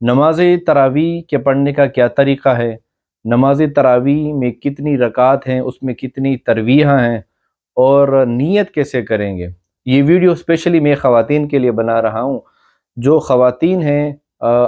नमाज तरावी के पढ़ने का क्या तरीक़ा है, नमाज तरावी में कितनी रकात हैं, उसमें कितनी तरवीहाँ हैं और नीयत कैसे करेंगे। ये वीडियो स्पेशली मैं ख़वातीन के लिए बना रहा हूँ। जो ख़वातीन हैं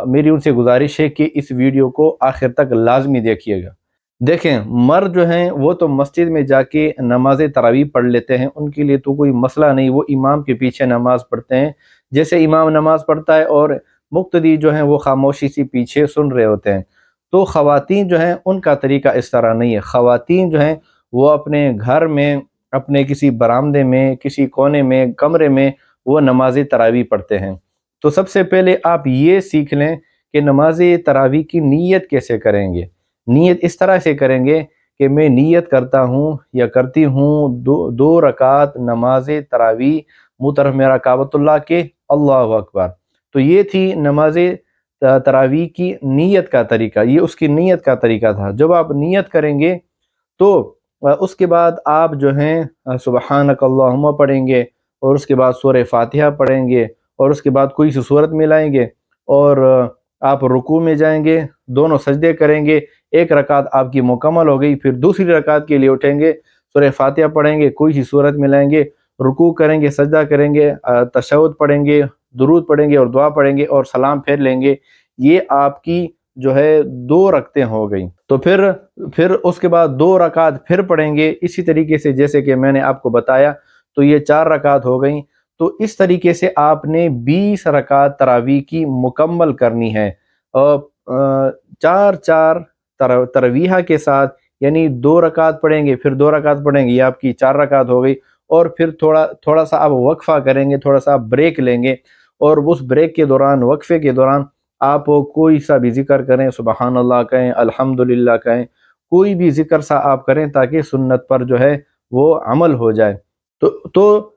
मेरी उनसे गुजारिश है कि इस वीडियो को आखिर तक लाजमी देखिएगा। देखें, मर्द जो हैं वो तो मस्जिद में जाके नमाज तरावी पढ़ लेते हैं, उनके लिए तो कोई मसला नहीं, वो इमाम के पीछे नमाज़ पढ़ते हैं। जैसे इमाम नमाज़ पढ़ता है और मुक्तदी जो हैं वो खामोशी से पीछे सुन रहे होते हैं। तो ख़वातीन जो हैं उनका तरीका इस तरह नहीं है। ख़वातीन जो हैं वो अपने घर में, अपने किसी बरामदे में, किसी कोने में, कमरे में वो नमाज तरावी पढ़ते हैं। तो सबसे पहले आप ये सीख लें कि नमाज तरावी की नीयत कैसे करेंगे। नीयत इस तरह से करेंगे कि मैं नीयत करता हूँ या करती हूँ दो रकात नमाज तरावी मुँह तरफ मेरा काबतुल्लाह के, अल्लाहु अकबर। तो ये थी नमाज तरावी की नीयत का तरीका, ये उसकी नीयत का तरीका था। जब आप नीयत करेंगे तो उसके बाद आप जो हैं सुबहानक अल्लाहुम्मा पढ़ेंगे और उसके बाद सूरह फातिहा पढ़ेंगे और उसके बाद कोई सी सूरत मिलाएंगे और आप रुकू में जाएंगे, दोनों सजदे करेंगे, एक रकात आपकी मुकम्मल हो गई। फिर दूसरी रकात के लिए उठेंगे, सूरह फातिहा पढ़ेंगे, कोई सी सूरत मिलाएंगे, रुकू करेंगे, सजदा करेंगे, तशहुद पढ़ेंगे, दुरूद पढ़ेंगे और दुआ पढ़ेंगे और सलाम फेर लेंगे। ये आपकी जो है 2 रकतें हो गई। तो फिर उसके बाद 2 रकात फिर पढ़ेंगे इसी तरीके से जैसे कि मैंने आपको बताया, तो ये 4 रकात हो गई। तो इस तरीके से आपने 20 रकात तरावी की मुकम्मल करनी है। 4-4 तरवीहा के साथ, यानी 2 रकात पढ़ेंगे, फिर 2 रकात पढ़ेंगे, ये आपकी 4 रकात हो गई। और फिर थोड़ा सा आप वक्फ़ा करेंगे, थोड़ा सा आप ब्रेक लेंगे और उस ब्रेक के दौरान, वक्फ़े के दौरान आप कोई सा भी ज़िक्र करें, सुबहान अल्लाह कहें, अल्हम्दुलिल्लाह कहें, कोई भी ज़िक्र सा आप करें ताकि सुन्नत पर जो है वो अमल हो जाए। तो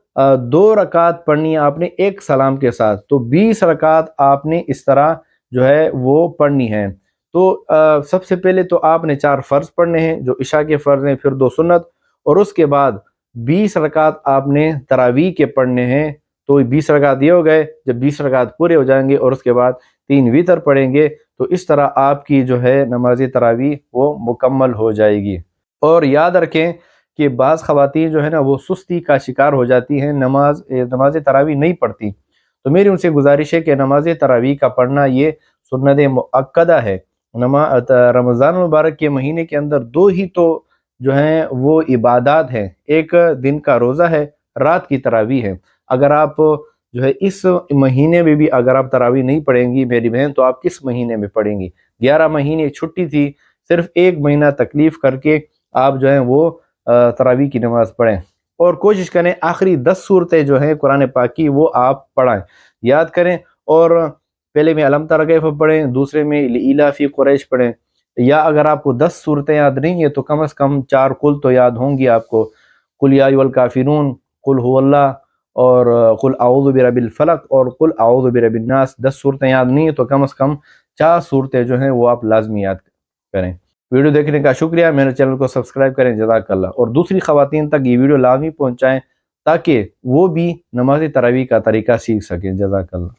2 रकात पढ़नी है आपने एक सलाम के साथ, तो 20 रकात आपने इस तरह जो है वो पढ़नी है। तो सबसे पहले तो आपने 4 फ़र्ज़ पढ़ने हैं जो इशा के फ़र्ज़ हैं, फिर 2 सुन्नत और उसके बाद 20 रकात आपने तरावी के पढ़ने हैं। तो 20 रकात ये हो गए। जब 20 रकात पूरे हो जाएंगे और उसके बाद 3 वितर पढ़ेंगे, तो इस तरह आपकी जो है नमाज तरावी वो मुकम्मल हो जाएगी। और याद रखें कि बाज़ ख़वातीन जो है ना वो सुस्ती का शिकार हो जाती हैं, नमाज तरावी नहीं पढ़ती। तो मेरी उनसे गुजारिश है कि नमाज तरावी का पढ़ना ये सुन्नत मुअक्कदा है। रमज़ान मुबारक के महीने के अंदर 2 ही तो जो हैं वो इबादत हैं, एक दिन का रोज़ा है, रात की तरावी है। अगर आप जो है इस महीने में भी अगर आप तरावी नहीं पढ़ेंगी मेरी बहन, तो आप किस महीने में पढ़ेंगी। 11 महीने छुट्टी थी, सिर्फ 1 महीना तकलीफ़ करके आप जो है वो तरावी की नमाज़ पढ़ें और कोशिश करें आखिरी 10 सूरतें जो हैं कुरान पाक की वो आप पढ़ें, याद करें। और पहले में अलम तरा कैफ़ पढ़ें, दूसरे में लिइलाफ़ी कुरैश पढ़ें। या अगर आपको 10 सूरतें याद नहीं है तो कम से कम 4 कुल तो याद होंगी आपको, कुल या अय्युहल काफ़िरून, कुल हुवल्लाह और कुल अऊज़ु बिरब्बिल फलक और कुल अऊज़ु बिरब्बिन नास। 10 सूरतें याद नहीं है तो कम से कम 4 सूरतें जो हैं वो आप लाज़मी याद करें। वीडियो देखने का शुक्रिया, मेरे चैनल को सब्सक्राइब करें, जज़ाकल्लाह। और दूसरी ख़वातीन तक ये वीडियो लाज़मी पहुँचाएँ ताकि वो भी नमाज़ तरावी का तरीका सीख सकें। जज़ाकल्लाह।